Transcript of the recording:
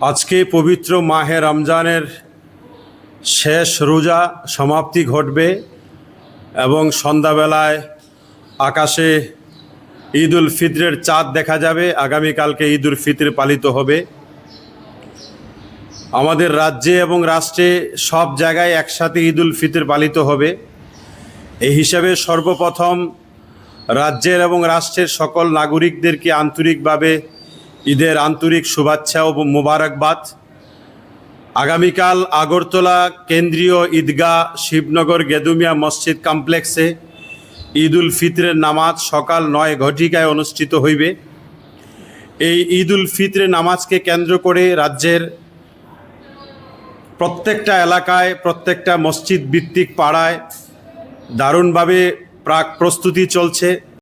আজকে পবিত্র মাহে রমজানের শেষ রোজা সমাপ্তি ঘটবে এবং সন্ধ্যাবেলায় আকাশে ঈদ উল ফিতরের চাঁদ দেখা যাবে। আগামীকালকে ঈদ উল ফিতর পালিত হবে। আমাদের রাজ্যে এবং রাষ্ট্রে সব জায়গায় একসাথে ঈদ উল ফিতর পালিত হবে। এই হিসাবে সর্বপ্রথম রাজ্যের এবং রাষ্ট্রের সকল নাগরিকদেরকে আন্তরিকভাবে ঈদের আন্তরিক শুভেচ্ছা ও মোবারকবাদ। আগামীকাল আগরতলা কেন্দ্রীয় ঈদগাহ শিবনগর গেদুমিয়া মসজিদ কমপ্লেক্সে ঈদ উল ফিতরের নামাজ সকাল 9 ঘটিকায় অনুষ্ঠিত হইবে। এই ঈদ উল ফিতরের নামাজকে কেন্দ্র করে রাজ্যের প্রত্যেকটা এলাকায়, প্রত্যেকটা মসজিদ ভিত্তিক পাড়ায় দারুণভাবে প্রাক প্রস্তুতি চলছে।